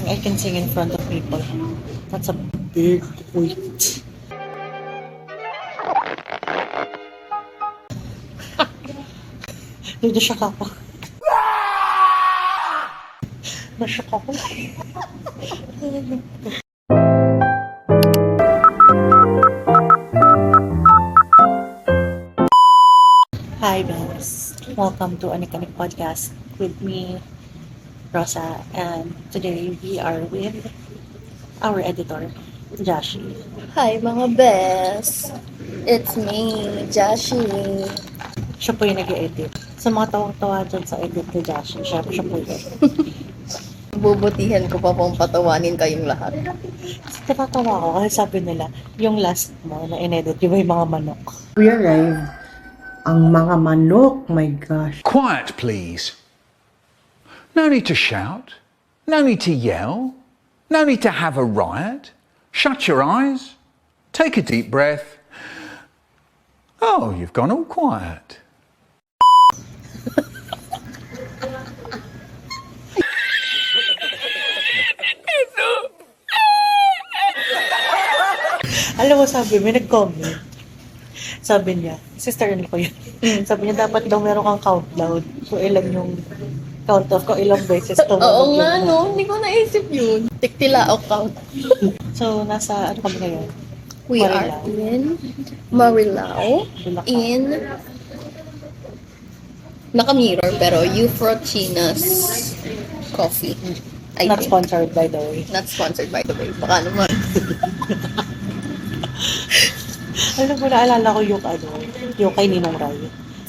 I can sing in front of people. That's a big weight. Nashock ako. Nashock ako. Hi guys, welcome to Anik Podcast with me, Rosa, and today we are with our editor, Jashi. Hi mga bes! It's me, Jashi. Siya po yung nag-edit. Sa mga tawang-tawa dyan sa edit ni Jashi, siya po yun. Bubutihan ko pa pong patawanin kayong lahat. Natatawa ko kasi sabi nila, yung last mo na in-edit, yung may mga manok. We arrived. Ang mga manok, my gosh. Quiet, please. No need to shout. No need to yell. No need to have a riot. Shut your eyes. Take a deep breath. Oh, you've gone all quiet. Alam mo, sabi, may nag-comment. Sabi niya, sister-in-law ko yun. Sabi niya, dapat daw meron kang countdown. So, ilan yung count off ko, ilang beses tumunog Oo yung nga no, hindi ko naisip yun. Tiktilao count. So, nasa, ano kami ngayon? We are Marilao. in Marilao. Bulacan. In naka-mirror pero Euphrochinas Coffee. I Not think. sponsored, by the way. Not sponsored by the way. Baka naman. Alam mo, naalala ko yung kay Ninong Rai.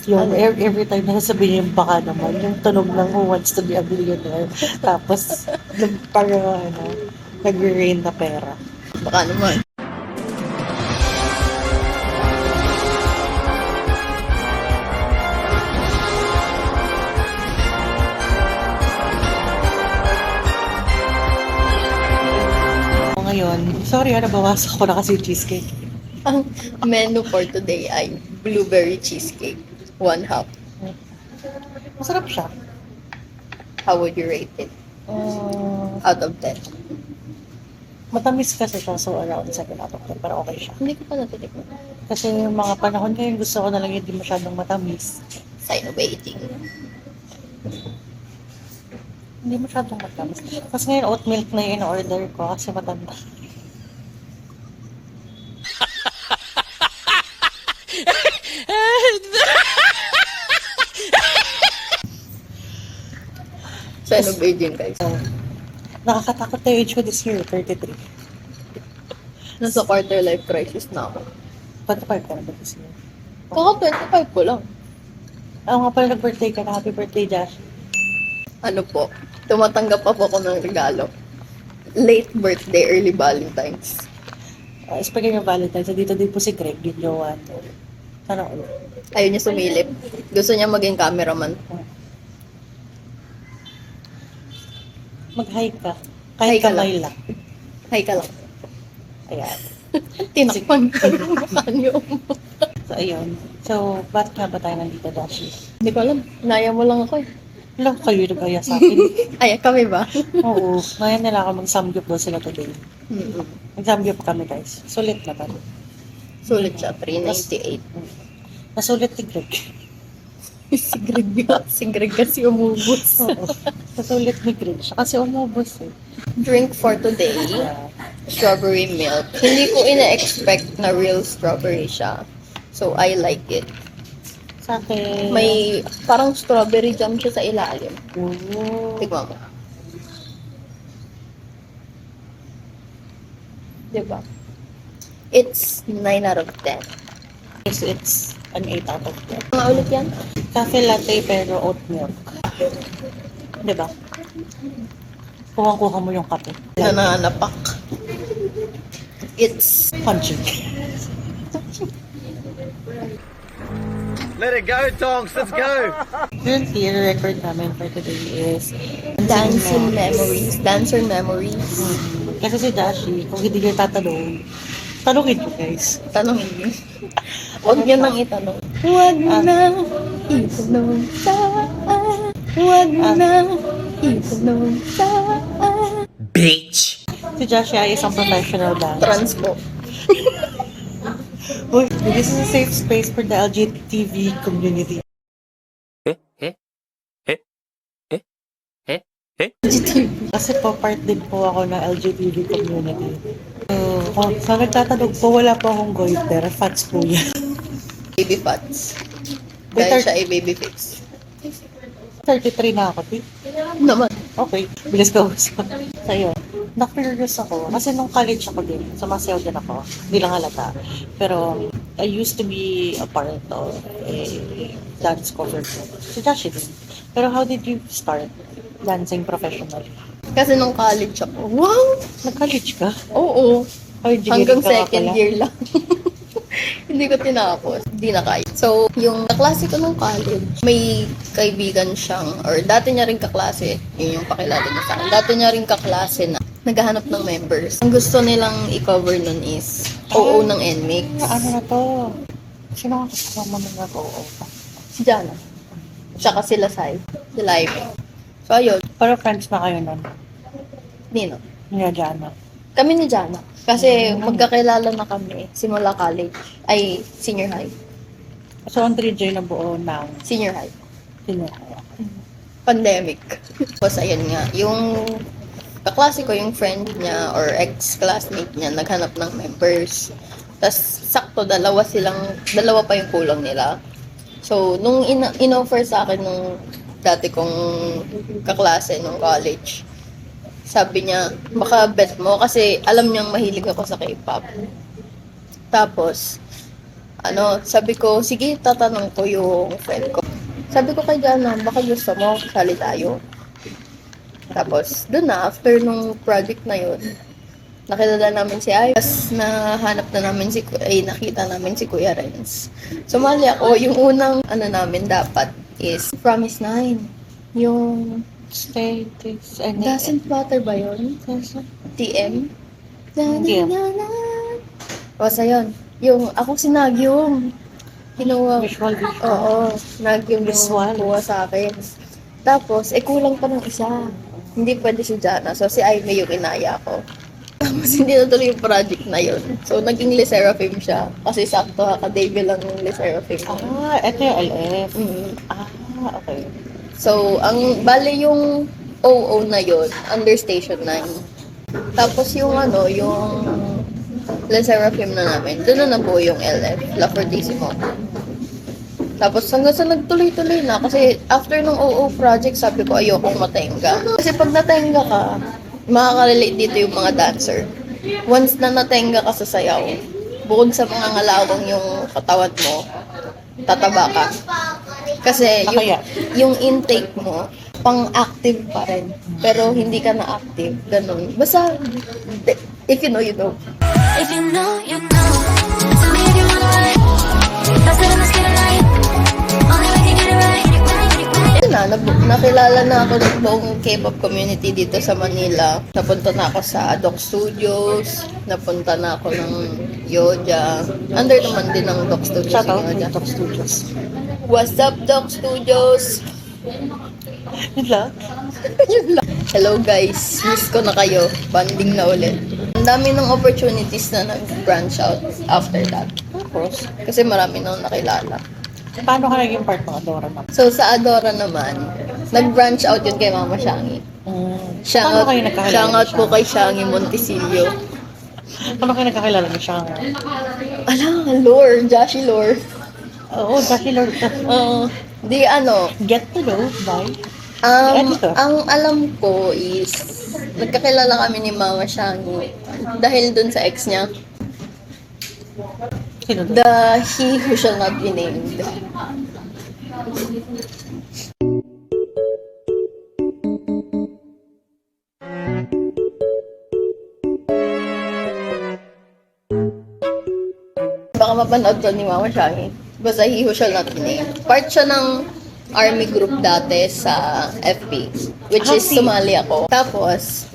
Yung Ano? every time na sasabihin yung baka naman, yung tunog ng Who Wants to be a Billionaire. Tapos, parang nag-rain na pera. Baka naman. Ngayon, sorry, nabawasan ko na kasi cheesecake. Ang menu for today ay blueberry cheesecake. 1 half. Masarap siya. How would you rate it? Out of 10. Matamis kasi siya, so around 7 out of 10, pero okay siya. Hindi ko pa natitikman. Kasi yung mga panahon ngayon, gusto ko na lang hindi masyadong matamis. Sign of aging. Hindi masyadong matamis. Kasi ngayon, oat milk na yung in-order ko kasi matanda. Sign of aging, guys. Nakakatakot na yung age ko this year, 33. Nasa quarter life crisis na ako. 25 ka na ba this year? Kaka 25 ko lang. Ako nga pala nag-birthday ka na. Happy birthday, Josh. Ano po, tumatanggap pa po ako ng regalo. Late birthday, early Valentine's. Speaking of Valentine's, dito din po si Greg, yung jowa. Sana ulit. Ayaw niya sumilip. Gusto niya maging cameraman. Mag-hi ka. Hi Kahit ka lang. kamay lang. Hi ka lang. Ayan. Tinakpan ka ng mukha niyo. So, ayun. So, bakit nga ba tayo nandito, Dashi? Hindi ko alam. Naya mo lang ako eh. Alam kayo nagaya sa akin. Ay, kami ba? Oo. Ngayon nila ako mag-samgyup daw sila today. Mm-mm. Mag-samgyup kami, guys. Sulit na ba? Sulit siya, 398. Nasulit ni Greg. Si Greg nga. Si Greg kasi umubos. Oo. Nasulit ni Greg siya kasi umubos eh. Drink for today, strawberry milk. Hindi ko ina-expect na real strawberry siya. So, I like it. Sa akin... May parang strawberry jam siya sa ilalim. Oo. Tignan mo. Diba? It's 9 out of 10. It's an 8 out of 10. Mga ulit yan? Cafe latte pero oat milk. Diba? Kuha mo yung kape. Nananapak. It's Punching. Let it go, Tonks. Let's go. Currently, the record namin for today is dancing memories. Dancer memories. Kasi si Dashi, kung hindi niyo tatanong, tanungin ko guys. Tanongin niyo. Huwag niyo nang itanong. Huwag na itanong saan. Huwag na itanong saan. bitch! Si Joshua ay isang professional dancer. Trans po. Uy, this is a safe space for the LGTB community. Kasi po, part din po ako ng LGTB community. So, sa nagtatanong po, wala po akong goiter. Fats po yan. Baby fats. Wait, Dahil siya ay baby face. 33 na ako, Tip. Naman. Okay, bilis ko usap. Sa'yo, na-curious ako. Kasi nung college ako din, sumasayaw din ako. Hindi lang halata. Pero, I used to be a part of a dance cover group. Si Joshua din. Pero how did you start dancing professionally? Kasi nung college ako, wow! Nag-college ka? Oo. Or Hanggang ka second pala? year lang. Hindi ko tinapos. Hindi na kaya. So, yung kaklase ko nung college, may kaibigan siyang, or dati niya rin kaklase, yun yung pakilala niya sa akin. Dati niya rin kaklase na naghahanap ng members. Ang gusto nilang i-cover nun is OO ng NMIX. Ano na to? Sino ang kasama mo nag-oo? Si Jana. Tsaka sila Sai. Sila Ivy. So, ayun. Pero friends na kayo nun? Nino. Nga Jana. Kami ni Jana. Kasi magkakilala na kami simula college. Ay, senior high. So, ang 3J na buo ng Senior high. sino? Pandemic. Tapos, ayun nga. Yung kaklase ko, yung friend niya or ex-classmate niya, naghanap ng members. Tapos, sakto, dalawa pa yung kulang nila. So, nung in-offer sa akin nung dati kong kaklase nung college, sabi niya, baka bet mo kasi alam niyang mahilig ako sa K-pop. Tapos, sabi ko, sige, tatanong ko yung friend ko. Sabi ko kay Jana, baka gusto mo, sali tayo. Tapos, dun na, after nung project na yun, nakilala namin si Ay. Tapos, nakita namin si Kuya Renz. Sumali ako, yung unang, namin dapat is Promise 9. Yung Status. Doesn't Matter ba yun? TM? TM. O, sa yun. Yung, ako si Nagyum. Kinuha. Visual. Oo. Nagyum yung Visual. kuha sa akin. Tapos, kulang pa ng isa. Hindi pwede si Jana. So, si Aimee yung inaya ko. Tapos, hindi natuloy yung project na yun. So, naging Le Seraphim siya. Kasi sakto, ka-debut lang yung Le Seraphim. Ito yung LF. Okay. So, bale yung OO na yun, under Station 9. Tapos yung yung Le Seraphim na namin, doon na po yung LF, La Fortissimo. Tapos hanggang sa nagtuloy-tuloy na, kasi after ng OO project, sabi ko ayokong matenga. Kasi pag natenga ka, makaka-relate dito yung mga dancer. Once na natenga ka sa sayaw, bukod sa mga ngalawang yung katawan mo, tataba ka. Kasi yung intake mo, pang-active pa rin. Pero hindi ka na-active. Ganun. Basta, if you know, you know. If you know, you know. Tell me if you wanna ride. Faster than the speed of light. Only way to get it right. Yun na, nakilala na ako ng buong K-pop community dito sa Manila. Napunta na ako sa Doc Studios. Napunta na ako ng Yoja. Under naman din ng Doc Studios. Shoutout yung to Yoja. Top Studios. What's up, Doc Studios? Good luck. Hello guys, miss ko na kayo. Banding na ulit. Ang dami ng opportunities na nag-branch out after that. Tapos, Kasi marami nang nakilala. paano ka naging part ng Adora naman? So sa Adora naman, nag-branch out yun kay Mama Shangi. Paano kayo nagkakilala Shoutout ni po Shangi? kay Shangi Montesilio. Paano kayo nagkakilala ni Shang? Lore, Joshi Lore. Oo, dahil Lord. Get to know by editor. Ang alam ko is, nagkakilala kami ni Mama Shangi dahil dun sa ex niya. Sino doon? The He Who Shall Not Be Named. Baka mapanood to ni Mama Shangi. Basta He Who Shall Not Be Named. Part siya ng army group dati sa FP. Which is FP? sumali ako. Tapos,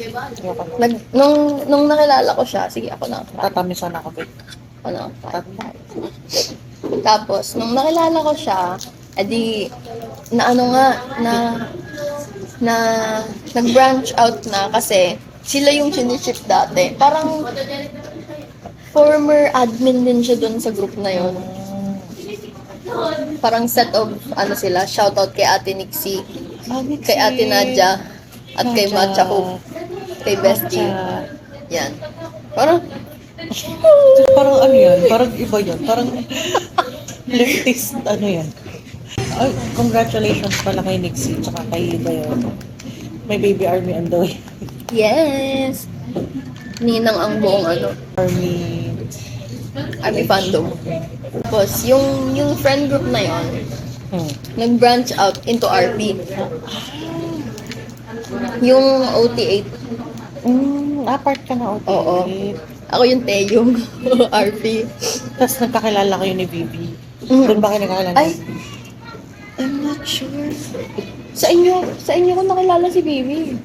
nung nakilala ko siya, sige ako na. Tatamisan ako, babe. Ano? Tapos, nung nakilala ko siya, edi, nag-branch out na kasi Sila yung siniship dati. Parang former admin din siya dun sa group na yon. Parang set of, sila, shoutout kay Ate Nixie, kay Ate Nadia, at kay Matcha Hope, kay Bestie. Yan. Parang, Parang ano yan? Parang iba yan. Parang leftist, ano yan? Ay, congratulations pala kay Nixie tsaka kay Bayon. May baby army on the way. yes! Ninang ang buong Army. Army fandom. Tapos, yung friend group na yon nag-branch out into RP. Yung OT8. Part ka na, okay. Oo. Ako yung Teyong RP. Tapos nagkakilala kayo ni Vivi. Mm. Doon ba kayo nagkakilala? Ay, I'm not sure. Sa inyo ko nakilala si Baby.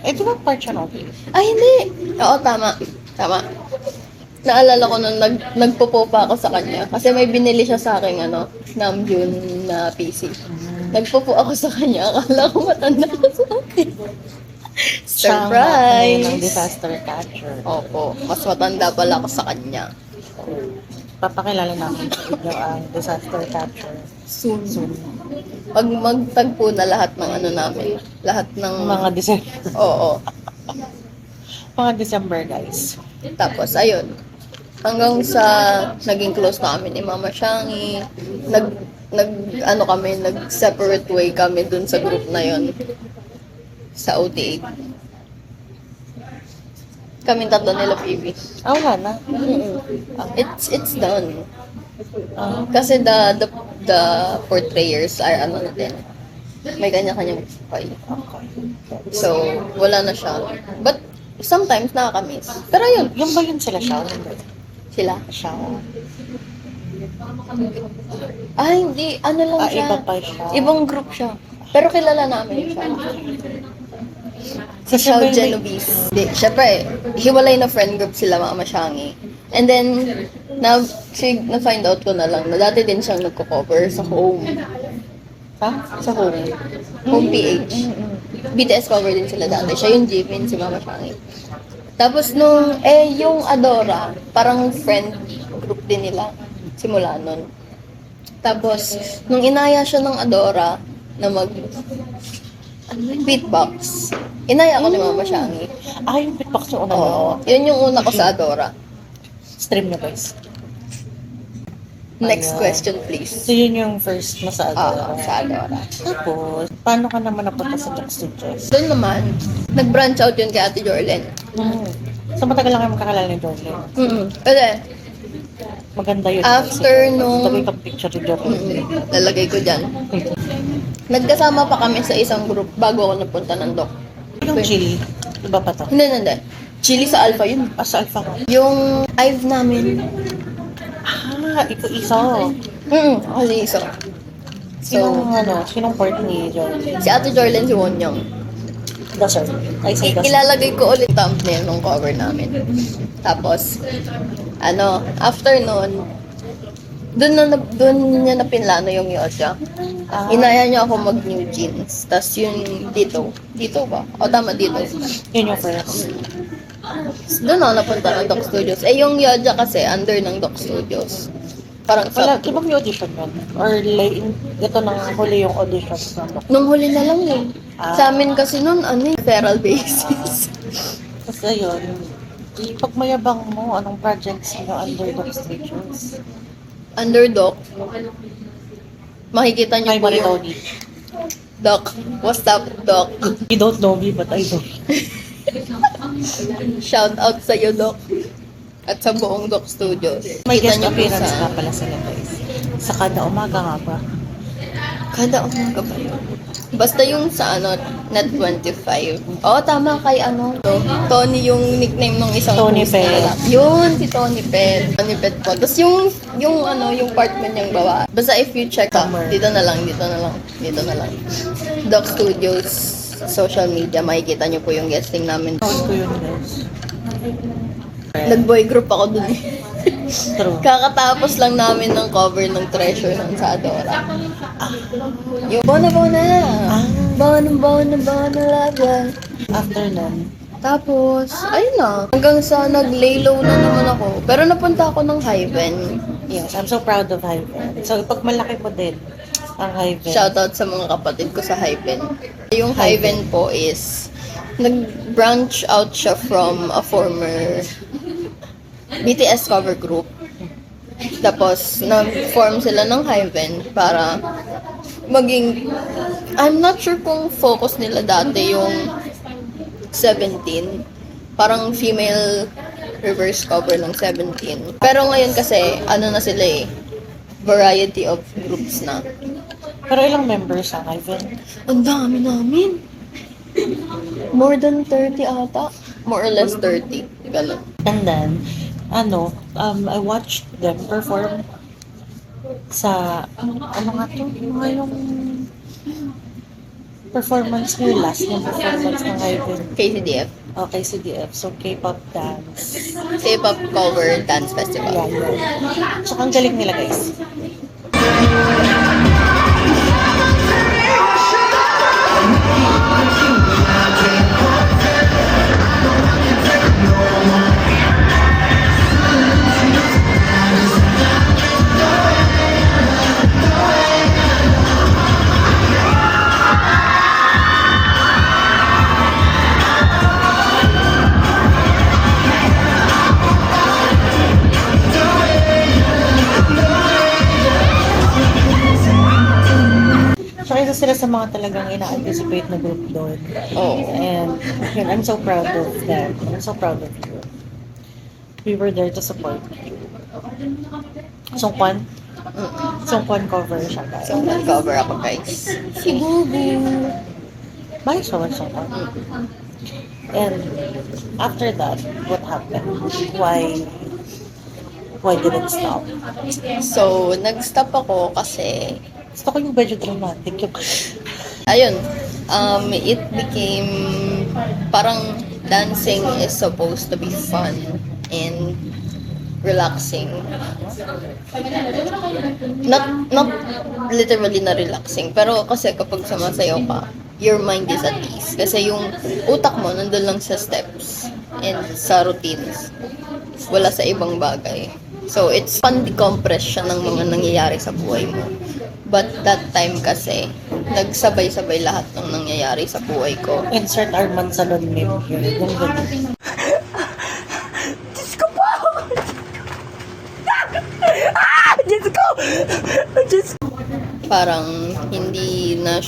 Di ba part siya na, okay? Ay, hindi. Oo, tama. Naalala ko nung nagpo-po pa ako sa kanya. Kasi may binili siya sa akin, Namjoon na PC. Nagpo-po ako sa kanya. Akala ko matanda ko sa akin. Siya ang Surprise! ng disaster catcher. Opo, mas matanda pala ako sa kanya. Papakilala namin sa inyo ang disaster catcher. Soon. Soon. Pag magtagpo na lahat ng namin. Lahat ng... Mga December. Oo. Mga December, guys. Tapos, ayun. Hanggang sa naging close na kami ni Mama Shangi. Nag-separate way kami dun sa group na yon sa OT8. Kaming tatlo nila, PB. Wala na. It's done. Ah, Kasi the portrayers are na din. May kanya-kanyang buhay. okay. So, wala na siya. But, sometimes nakakamiss. Pero yun, Yung ba yun sila siya? sila. Siya. Hindi. Ano lang siya. Iba pa siya. Ibang group siya. Pero kilala namin siya. Si Kasi Xiao may- Genovese. Siyempre, hiwalay na friend group sila, Mama Shangi. And then, na-find out ko na lang na dati din siyang nagko-cover sa home. Ha? Sa home. Home PH. BTS cover din sila dati. Siya yung Jimin, si Mama Shangi. Tapos yung Adora, parang friend group din nila. Simula nun. Tapos, nung inaya siya ng Adora na beatbox, inaya ako ni Mama Shangi. Yung beatbox yung una Oo. niyo. Yun yung una ko sa Adora. Stream niyo, guys. Next Ayun. question, please. So, yun yung first mo sa Adora. Sa Adora. Tapos, paano ka naman napunta sa Talk Studios? Doon naman, nag-branch out yun kay Ate Jorlen. So, matagal lang kayo magkakilala ni Jordan. Kasi, Maganda yun. After nung- Lagay kang picture ni Jordan. lalagay ko dyan. Nagkasama pa kami sa isang group bago ako napunta ng doc. Yung chili. Iba pa to. Hindi. Chili sa Alpha yun. Sa Alpha ko. Yung IVE namin. Ito iso. Kasi isa. Sinong part ni Jordan? Si Ate Jorlen, si Wonyong. Dasher. Ay, say Dasher. Ilalagay ko ulit thumbnail ng cover namin. Tapos, after nun, doon niya napinlano yung Yodja. Inaya niya ako mag-new jeans. Tapos yung dito ba? O tama, dito. Yun yung first. Doon ako napunta ng Doc Studios. Yung Yodja kasi, under ng Doc Studios. Parang Wala, di ba may audition yun? Or like, ito nang huli yung audition sa Doc. nung huli na lang eh. Sa amin kasi nun, referral basis. Kasi yun, pag mayabang mo, anong projects mo under Doc Studios? Under Doc, makikita niyo Hi, po yung Maritoni. Doc. What's up, Doc? You don't know me, but I do. Shout out sa iyo, Doc. At sa buong Doc Studios. May Kita guest niyo po appearance sa- nga pala sila, guys. Sa kada umaga nga ba? Kada umaga ba yun? Basta yung sa Net 25. Oo, tama kay Tony yung nickname ng isang Tony host na Pet. lalaki. Yun, si Tony Pet. Tony Pet po. Tapos yung part man niyang bawa. Basta if you check Summer. dito na lang. Doc Studios social media, makikita niyo po yung guesting namin. Noon ko yun, guys. Nag-boy group ako dun eh. True. Kakatapos lang namin ng cover ng Treasure ng sa Adora. Yung Bona! Ah. Bona Laga. After nun, Tapos, ayun na. Hanggang sa nag-lay low na naman ako. Pero napunta ako ng Hyven. Yes, I'm so proud of Hyven. So, pag malaki mo din ang Hyven. Shoutout sa mga kapatid ko sa Hyven. Yung Hyven po is, nag-branch out siya from a former BTS cover group. Tapos, nag-form sila ng Hyven para maging, I'm not sure kung focus nila dati yung 17. Parang female reverse cover ng 17. Pero ngayon kasi, ano na sila eh, variety of groups na. Pero ilang members ang Hyven? Ang dami namin. More than 30 ata. More or less 30. Ganun. And then, I watched them perform sa, ano nga to? Mga yung performance nyo, last na performance ng Hyven. KCDF. Okay, CDF. So, K-pop dance. K-pop cover dance festival. Yeah. Tsaka ang galing nila, guys. Tsaka isa sila sa mga talagang ina-anticipate na group doon. Oo. And yun, I'm so proud of them. I'm so proud of you. We were there to support you. Songkwan? Songkwan cover siya, guys. So, nag-cover ako, guys. Si Bubu. Bakit siya Songkwan? And after that, what happened? Why did it stop? So, nag-stop ako kasi, Gusto ko yung medyo dramatic. Yung ayun, it became, parang dancing is supposed to be fun and relaxing. Not literally na relaxing, pero kasi kapag sumasayaw ka, your mind is at ease. Kasi yung utak mo nandun lang sa steps and sa routines. Wala sa ibang bagay. So, it's fun decompress siya ng mga nangyayari sa buhay mo. But that time kasi, nagsabay-sabay lahat ng nangyayari sa buhay ko. insert Arman Salon meme here. Yung ganun. Parang hindi na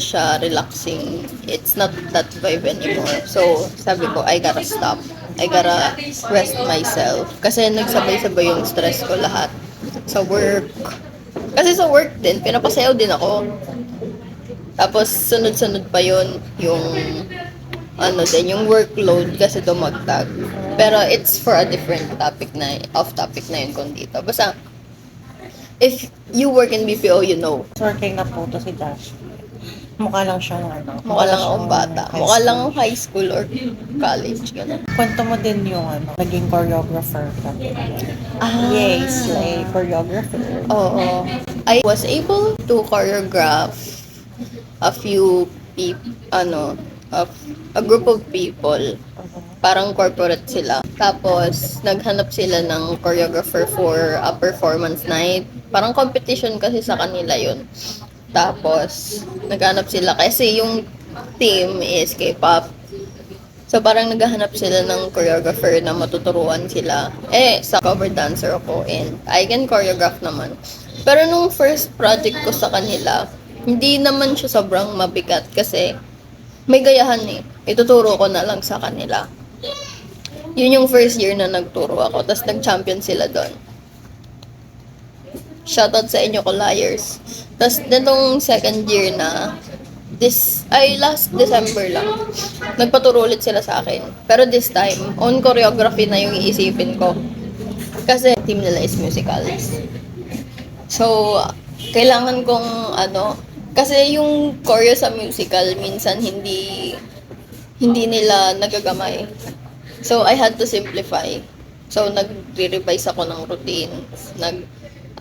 siya relaxing. It's not that vibe anymore. So, sabi ko, I gotta stop. I gotta rest myself. Kasi nagsabay-sabay yung stress ko lahat. Sa work. Kasi sa work din, pinapasayaw din ako. Tapos, sunod-sunod pa yun, yung yung workload kasi dumagdag. Pero it's for a different topic na, off-topic na yun kung dito. Basta, if you work in BPO, you know. Working na po to si Dash. Mukha lang siyang Mukha lang akong bata. high Mukha lang school. akong high school or college. Ganun. Kwento mo din yung naging choreographer ka. Yay, slay, choreographer. Oo. I was able to choreograph a few a group of people. Parang corporate sila. Tapos, naghanap sila ng choreographer for a performance night. Parang competition kasi sa kanila yun. Tapos, naghanap sila kasi yung team is K-pop. So, parang naghahanap sila ng choreographer na matuturuan sila. Sa cover dancer ako and I can choreograph naman. Pero nung first project ko sa kanila, hindi naman siya sobrang mabigat kasi may gayahan eh. Ituturo ko na lang sa kanila. Yun yung first year na nagturo ako. Tapos nag-champion sila doon. Shoutout sa inyo, Kolayers. Tapos, nitong second year na, last December lang, nagpaturo ulit sila sa akin. Pero this time, on choreography na yung iisipin ko. Kasi, team nila is musicals. So, kailangan kong, kasi yung choreo sa musical, minsan hindi nila nagagamay. So, I had to simplify. So, nag-revise ako ng routines,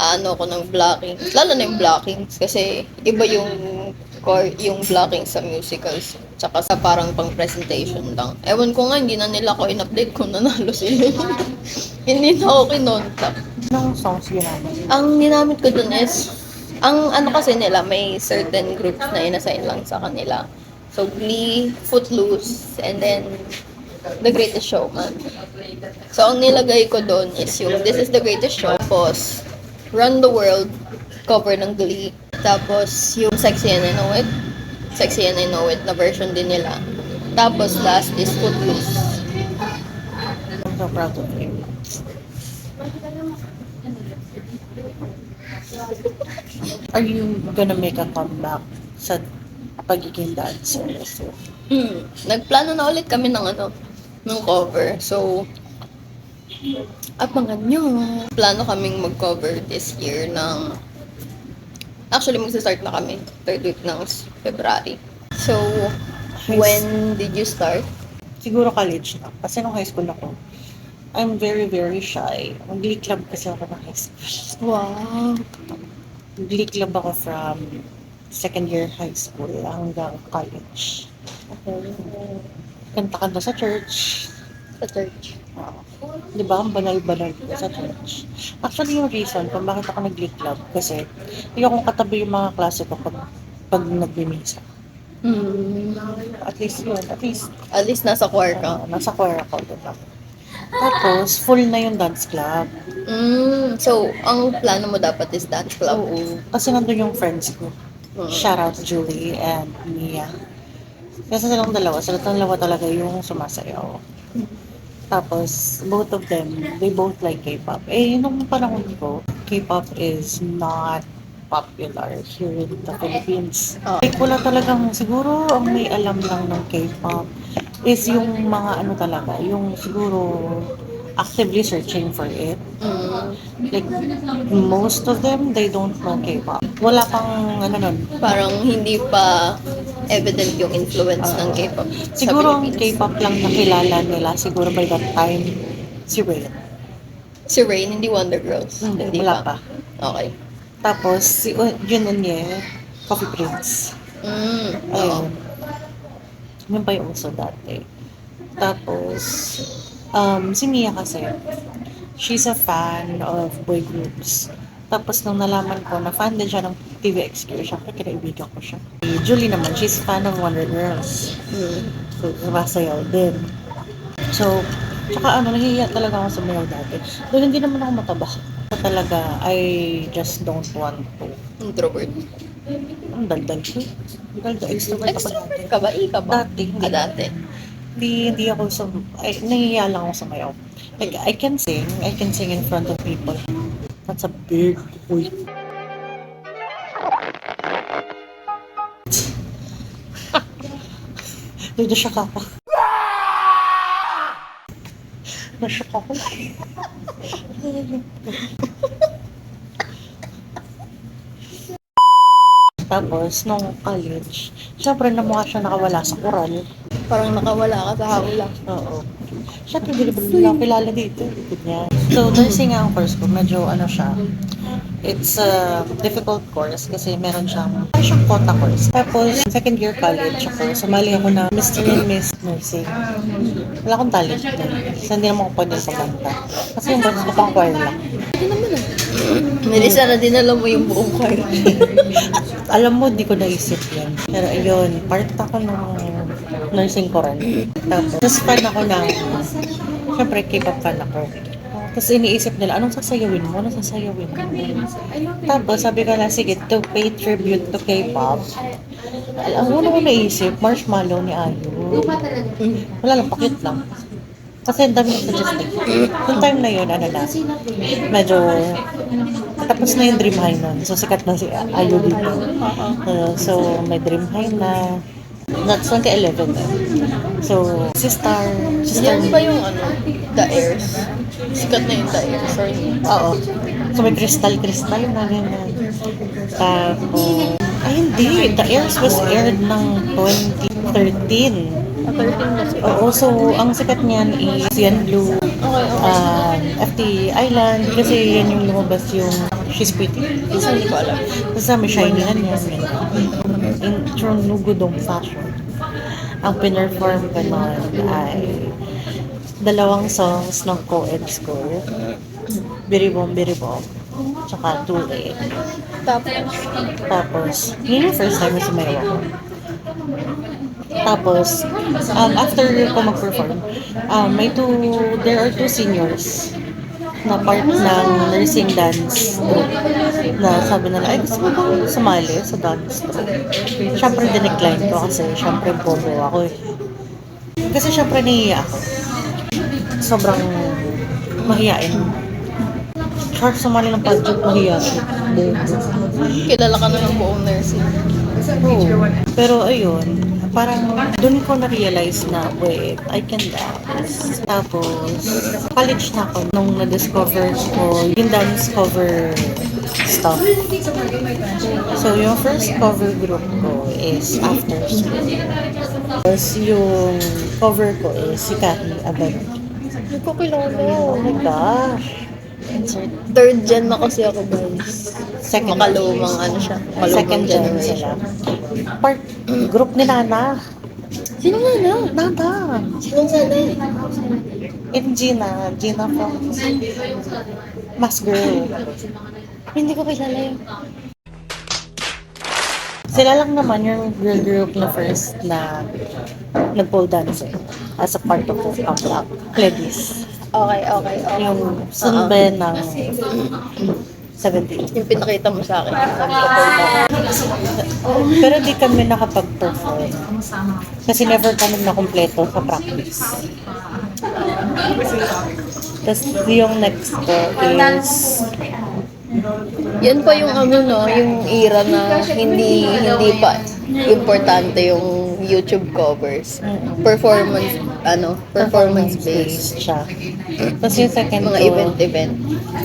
ako ng blocking. Lalo na yung blocking kasi iba yung blocking sa musicals Tsaka sa parang pang presentation lang. Ewan ko nga, hindi na nila ako in-update kung nanalo sila. Hindi na ako kinontak. Anong songs ginamit? Ang ginamit ko dun is, ang ano kasi nila, may certain groups na inassign lang sa kanila. So, Glee, Footloose, and then The Greatest Showman. So, ang nilagay ko dun is yung This is the Greatest Show. Tapos, Run the World, cover ng Glee. Tapos, yung Sexy and I Know It. Sexy and I Know It na version din nila. Tapos, last is Footloose. I'm so proud of you. Are you gonna make a comeback sa pagiging dancer? So, Nagplano na ulit kami ng ng cover. So, abangan nyo. Plano kaming mag-cover this year ng... Actually, magsa-start na kami. Third week ng February. So, when did you start? siguro college na. Kasi nung high school ako, I'm very, very shy. Mag-glee club kasi ako ng high school. Wow. Glee club ako from second year high school hanggang college. Kanta-kanta sa church. Sa church. Di ba? Ang banal-banal ko sa church. Actually, yung reason kung bakit ako nag-glee club kasi hindi akong katabi yung mga klase ko pag nagbimisa. At least yun. At least Nasa choir ka. nasa choir ako. Diba? Tapos, full na yung dance club. So, ang plano mo dapat is dance club. Oo. Kasi nandun yung friends ko. Shout out Julie and Mia. Kasi silang dalawa talaga yung sumasayaw. Tapos, both of them, they both like K-pop. Eh, nung panahon ko, K-pop is not popular here in the Philippines. Like, wala talagang, siguro, ang may alam lang ng K-pop is yung mga ano talaga, yung siguro actively searching for it. Like, most of them, they don't know K-pop. Wala pang, ano nun, Parang hindi pa evident yung influence ng K-pop sa siguro ang Philippines. K-pop lang nakilala nila, siguro by that time, si Rain. Si Rain, hindi Wonder Girls. Hindi, wala pa. Okay. Tapos, si Jun Unye, Coffee Prince. Oo. Ayun. Yun pa yung uso dati. Tapos, si Mia kasi, she's a fan of boy groups. Tapos, nung nalaman ko na fan din siya ng TVXQ, syempre kinaibigan ko siya. Si Julie naman, she's fan of Wonder Girls. So, sumasayaw din. So, tsaka nahihiya talaga ako sumayaw dati. Doon hindi naman ako mataba. Talaga, I just don't want to. Introvert. Ang daldal ko. Extrovert ako Extrovert dati. ka ba? Ika ba? Dati, hindi. Dati. Hindi ako nahihiya lang ako sumayaw. Like, I can sing in front of people. That's a big point. Nashock ako. Nashock ako. Tapos, nung college, syempre namukha siya nakawala sa koral. Parang nakawala ka sa hawla. Oo. Syempre, hindi lang kilala dito. Ganyan. So, nursing nga ang course ko. Medyo ano siya. It's a difficult course kasi meron siyang quota course. Tapos, second year college ako. Sumali ako na Mr. and Miss Nursing. Wala akong talent doon. So, hindi naman ako pwede pagkanta. Kasi yung boses ko pang choir lang. Melissa, na dinala mo yung buong choir. Alam mo, di ko naisip yan. Pero ayun, part ako ng nursing ko rin. Tapos, fan ako ng, syempre, K-pop fan ako. Tapos iniisip nila, anong sasayawin mo? Anong sasayawin mo? Tapos, sabi ko na, sige, to pay tribute to K-pop. Ang una ko naisip, Marshmallow ni Ayu. Wala lang, pakit lang. Kasi ang dami ng suggested. Yung time na yun, ano na, medyo, tapos na yung Dream High nun. So, sikat na si Ayu dito. So, may Dream High na. That's 2011 eh. So, si Star. Yan ba yung The Airs? Sikat na yung The Airs, or Oo. So, may crystal na ganyan. Tapos, ay hindi. The Airs was aired ng 2013. 13 na siya. Oo, so ang sikat niyan is Yan Blue, FT Island, kasi yan yung lumabas yung She's Pretty. Isa hindi ko alam. Kasi may shiny na niya. Intro Nugudong Fashion. Ang pinerform ko nun ay dalawang songs ng co-eds ko. Biribom Biribom, tsaka Tule. Tapos, yun yung first time na sumayaw ako. Tapos, after ko mag-perform, there are two seniors na part ng nursing dance group na sabi nila, ay gusto mo bang sumali sa dance group? Siyempre dinecline ko kasi siyempre bobo ako eh. Kasi siyempre nahiya ako. Sobrang mahiyain. Sure, sumali ng pageant, mahiyain. Kilala ka na ng buong nursing. Oo. Pero ayun, parang dun ko na-realize na, wait, I can dance. Tapos, college na ako nung na-discover ko yung dance cover stuff. So, yung first cover group ko is After School. Tapos, yung cover ko is si Cathy Abad. Hindi ko kilala. Oh my gosh. Insert. Third gen na kasi ako, guys. Second Makalumang ano siya. Makalumang Second gen sila. Part group ni Nana. Sino nga na? Nana. Sino sana? And Gina. Gina from Mas Girl. Hindi ko kilala yun. Sila lang naman yung girl group na first na nag-pole dancing as a part of the comeback. Ladies. Okay. Yung sunbe ng 17. Yung pinakita mo sa akin. Nagpo-pole Pero di kami nakapag-perform. Kasi never kami nakumpleto sa practice. Tapos yung next ko is Yan pa yung ano no, yung era na hindi pa importante yung YouTube covers. Performance based. siya. Tapos yung second Mga ko event.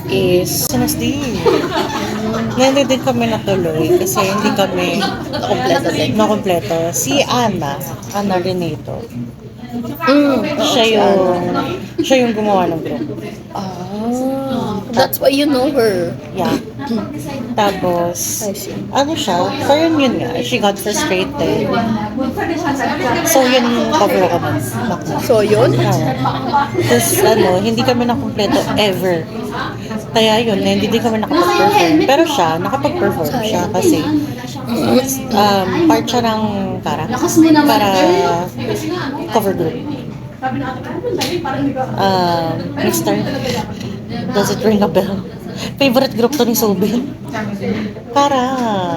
is Sinasdi. Hindi din kami natuloy kasi hindi kami Nakompleto din. nakompleto. Si Ana Renato. Siya Siya yung gumawa ng group. That's why you know her. Yeah. Tapos, I see. ano siya, parang yun nga, she got frustrated. So, yun cover ako nun. So yun? Tapos, hindi kami nakumpleto ever. Kaya yun, hindi din kami nakapag-perform. Pero siya, nakapag-perform siya kasi part siya ng para cover group. Mr. Does it ring a bell? Favorite group to ni Subin? Kara.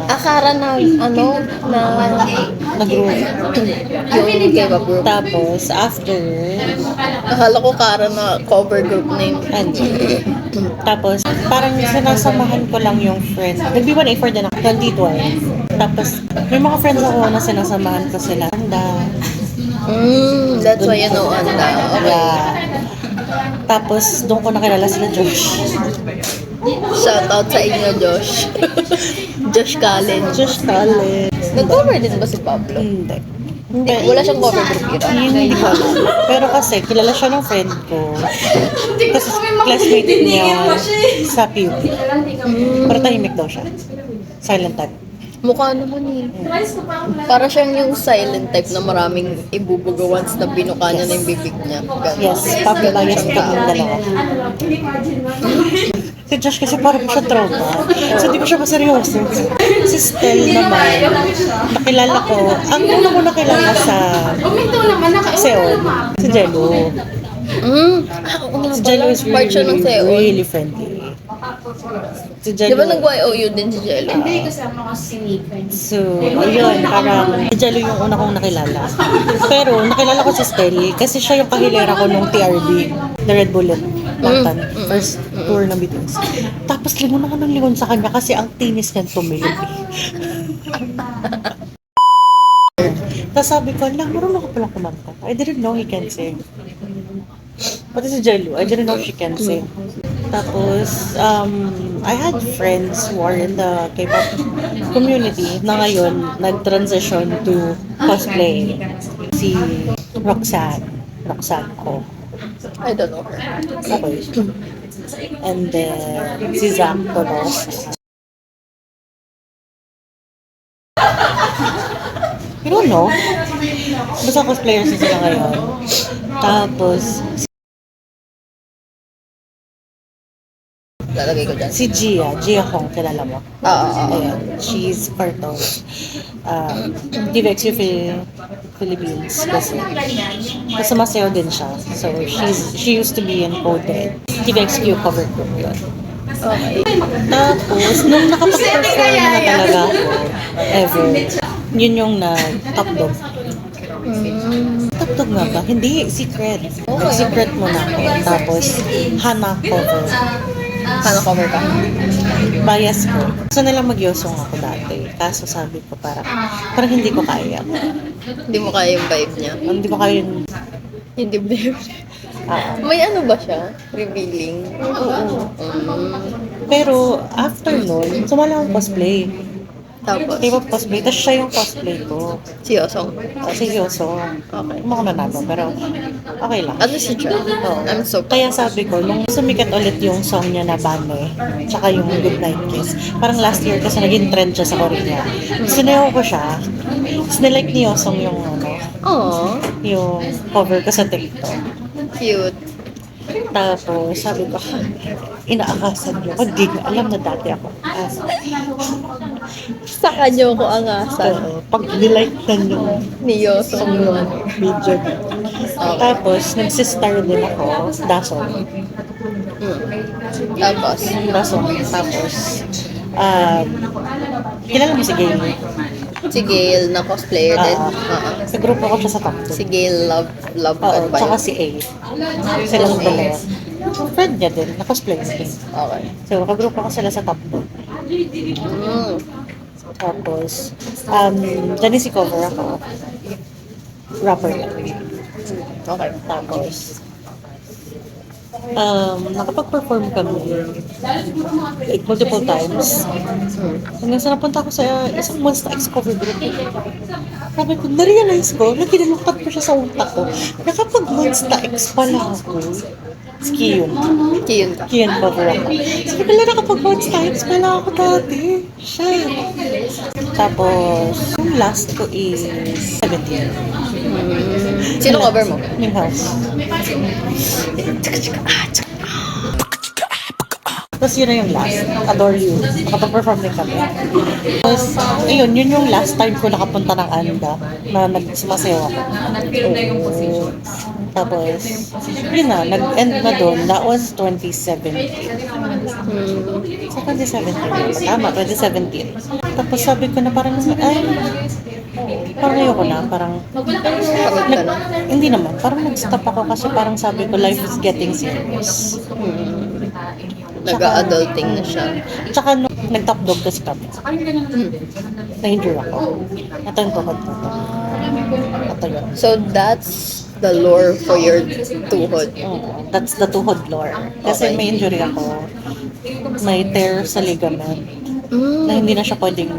Akara na Na group. yung K-pop group. Tapos, after, Akala ko Kara na cover group name. and tapos, parang sinasamahan ko lang yung friend. Nag-B1A4 din ako, 2012. Tapos, may mga friends ako na sinasamahan ko sila. Anda. That's why you know Anda. Okay. Yeah. Tapos, doon ko nakilala sila Josh. Shout out sa inyo, Josh. Josh Callen. Josh Collins. Nag-cover din ba si Pablo? Hindi. Hindi, wala siyang cover group era. Hindi ko alam. Pero kasi, kilala siya ng friend ko. Kasi classmate niya sa PUP. Pero tahimik daw siya. Silent type. Mukha naman eh. Para siyang yung silent type na maraming ibubuga once na binuka niya na yung bibig niya. Ganun. Yes, papabayas kami ng dalawa. Si Josh kasi parang siya trauma. So, di ko siya maseryoso. Si Stel naman, nakilala ko, ang una ko nakilala sa Seon, si Jello. Si Jello is Part siya ng Seon. really friendly. Si Di ba Jello, nag-YOU din si Jello? so, ayun, parang si Jello yung una kong nakilala. Pero, nakilala ko si Stel kasi siya yung kahilera ko nung TRB, The Red Bullet. Batan, first tour ng BTS. Tapos lingon ako ng lingon sa kanya kasi ang tinis niyan tumilog. Tapos sabi ko, marunong ka palang kumanta. I didn't know he can sing. Pati si Jello, I didn't know she can sing. Tapos, I had friends who are in the K-pop community na ngayon nag-transition to cosplay. Si Roxanne ko. I don't know her. Okay. And then, si Zach Tolos. You don't know? Basta cosplayers na sila ngayon. Tapos, Lalagay ko dyan. si Gia Hong, kilala mo? Oo. Ayan, she's part of TVXU Philippines kasi sumasayaw din siya. So, she used to be in Coded. TVXQ cover group yun. Okay. Tapos, nung nakapag-perform na talaga ako, ever, yun yung top dog. Top dog nga ba? Hindi, secret. Secret muna ako. Tapos, Hana cover. Ano cover ka? Bias ko. Gusto nilang magyosong ako dati. Kaso sabi ko parang hindi ko kaya. Hindi mo kaya yung vibe niya. Hindi ko kaya yung Hindi ba? May ano ba siya? Revealing? oo. Mm. Pero after nun, sumala akong cosplay. Tapos, K-pop cosplay. Tapos siya yung cosplay ko. si Yosong. Si Yosong. Okay. Hindi mo ako nanalo, pero okay lang. Ano si Cha? Oo. I'm so Kaya sabi ko, nung sumikat ulit yung song niya na Bane, tsaka yung Goodnight Kiss, parang last year kasi naging trend siya sa Korea. Sinayaw ko siya. Tapos nilike ni Yosong yung Aww, yung cover ko sa TikTok. cute. Tapos sabi ko, inaakasan niyo. Hindi ko alam na dati ako. Sa kanya ko angasan Pag nilike na niyo ni Yosong yung ano. video niya. Tapos, nagsistar din ako, Dason. Tapos, Tapos, kilala mo si Gayle? si Gail na cosplayer din. Sa grupo ko siya sa top Si 2. Gail Love Oo, Advice. tsaka si A. Silang dalawa. Friend niya din, na-cosplay din. Okay. So, kagrupo ko sila sa top 2. Mm. Tapos, Janice cover ako. Rapper yan. Okay. Tapos, nakapag-perform kami like multiple times. Hanggang sa napunta ako sa isang Monsta X cover group. Sabi ko, na-realize ko, na kinalukad ko siya sa utak ko. Nakapag-Monsta X pala ako. Kiyon. Kiyun ka. Kiyon cover ako. Sabi ko, nakapag-Monsta X pala ako dati. Siya. Tapos, yung last ko is 17. Sino cover mo? Yung house. Tapos yun na yung last. Adore You. Nakapag-perform din kami. Tapos, ayun, yun yung last time ko nakapunta ng Anda na nagsumasayaw ako. Tapos, yun na, nag-end na doon. That was 2017. Sa 2017. Tama, 2017. Tapos sabi ko na parang, parang ayoko na. Parang, Pagod ka na. hindi naman. Parang nag-stop ako kasi parang sabi ko, life is getting serious. Nag-adulting na siya. Tsaka nung nag-top dog kasi kami, na-injure ako. Ito yung tuhod ko. Ito yun. So, that's the lore for your tuhod. That's the tuhod lore. Kasi Okay. may injury ako. May tear sa ligament na hindi na siya pwedeng,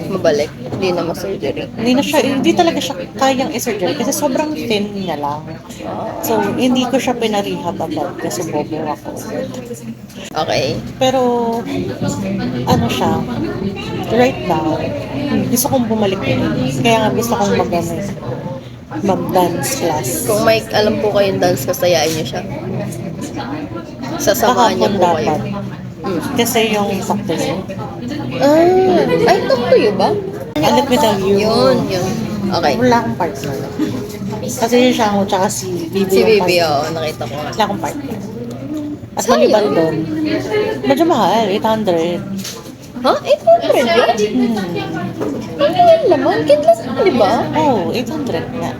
Mabalik. Hindi na ma-surgery. hindi talaga siya kayang i-surgery kasi sobrang thin niya lang. So, hindi ko siya pinarehab agad kasi bobo ako. Okay. Pero, ano siya, right now, gusto kong bumalik din. Kaya nga gusto kong mag-dance class. Kung may alam po kayong dance, kasayain niyo siya. Sasamahan niyo Kahapon po kayo. dapat. Kasi yung sakto yun. Ay, talk to you ba? Let me tell you. Yun. Okay. Wala akong partner. Kasi yung Shango tsaka si Bibi. Si yung Bibi, partner. oo, nakita ko. Wala akong partner. At Sayang. maliban doon, medyo mahal, 800. Ha? 800 yun? Ano yun naman? Kidless ka, di ba? Oh, 800 nga.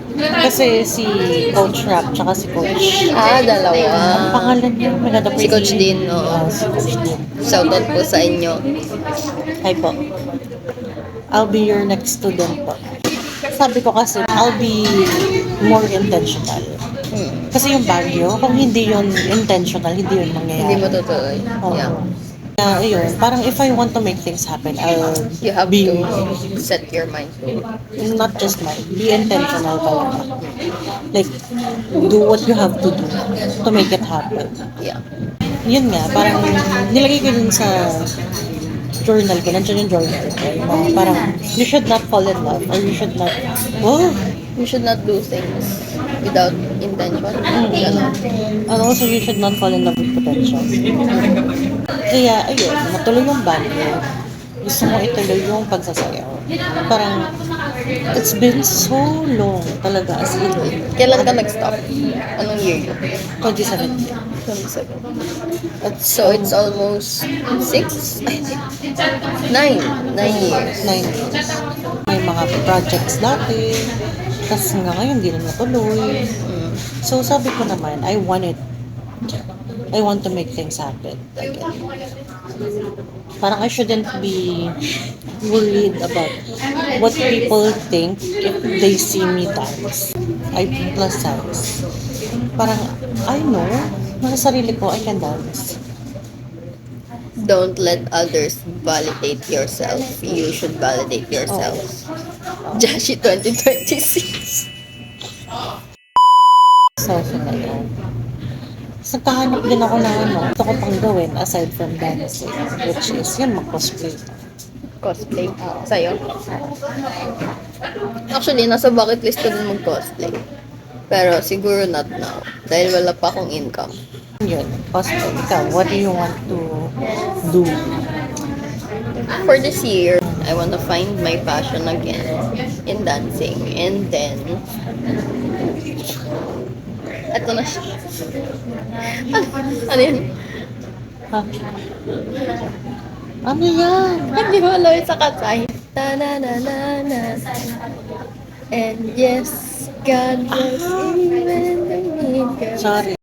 Kasi si Coach Rap tsaka si Coach. Dalawa. Ang pangalan niya, Manada Si Coach Dean, oo. Si Coach Dean. Shoutout po sa inyo. Hi po. I'll be your next student po. Sabi ko kasi, I'll be more intentional. Kasi yung Baguio, kung hindi yun intentional, hindi yun mangyayari. Hindi mo tutuloy. Oo. Yeah. Ayun, parang if I want to make things happen, I'll You have be, to set your mind to it. not just mind, be intentional talaga. Like, do what you have to do to make it happen. Yeah. Yun nga, parang nilagay ko dun sa journal ko, nandiyan yung journal ko, na parang you should not fall in love or you should not, You should not do things without intention. Ganon. And also, you should not fall in love with potential. Kaya, ayun, matuloy yung value. Gusto mo ituloy yung pagsasayaw. Parang, it's been so long talaga as in Kailan ka nag-stop? Anong year yun? 2017. 27. It's, So, it's almost 6? 9. 9 years. 9 years. May mga projects dati. Tapos nga ngayon, hindi na natuloy. So, sabi ko naman, I want to make things happen again. Parang I shouldn't be worried about what people think if they see me dance. I plus size. Parang, I know, nasa sarili ko, I can dance. Don't let others validate yourself. You should validate yourself. Jashi 2026. So, na yun. So, nagkahanap din ako ng gusto ko pang gawin aside from dancing, which is yun, mag-cosplay. Cosplay. Sa'yo? Actually, nasa bucket list ko din mag-cosplay. Pero siguro not now. Dahil wala pa akong income. Yun, cosplay. Ikaw, what do you want to do? For this year, I want to find my passion again in dancing. And then, eto na siya. Ano yun? Ha? Ano yan? Hindi mo alam yung sa katay. Na na na na na. And yes, God bless even the need. Sorry.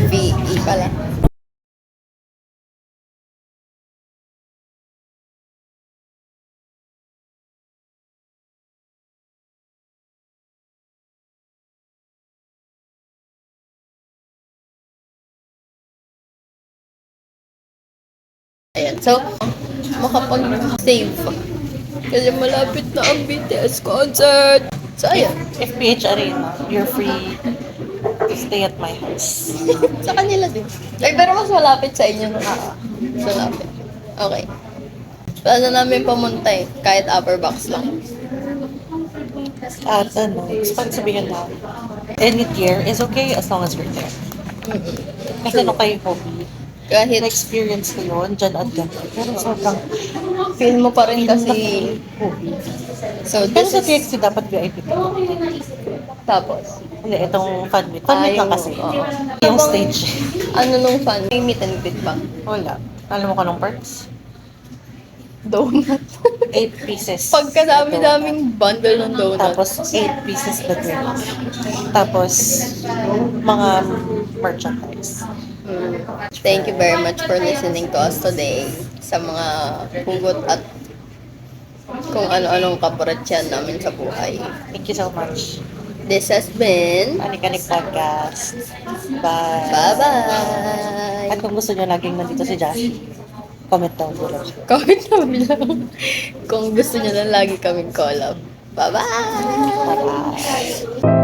VE pala. Ayan, so, makapag-save. Kasi malapit na ang BTS concert. So, ayan. FPH Arena, you're free to stay at my house. Sa kanila din. Ay, pero mas malapit sa inyo nung mas malapit. Okay. Wala na namin pamunta eh. Kahit upper box lang. At ano, pag sabihin na, any tier is okay as long as you're there. Kasi ano kayo hobby, Kahit na-experience ko yun, dyan at dyan. Pero sobrang feel mo pa rin kasi. hobby. So, Pero this sa is. TXT dapat VIP ka. Tapos. Hindi, itong fan meet. Fan meet lang kasi. Oo. Yung stage. Ano nung fan? May meet and greet ba? Wala. Alam mo ka nung perks? Donut. 8 pieces. Pagkadami-daming bundle ng donut. Tapos 8 pieces na drink. Tapos mga merchandise. Thank you very much for listening to us today sa mga hugot at kung ano-anong kaparatyan namin sa buhay. Thank you so much. This has been Anik-Anik Podcast. Bye. bye-bye! At kung gusto nyo laging nandito si Josh, comment down below. Comment na below kung gusto nyo na lagi kaming collab. Bye-bye! Bye-bye.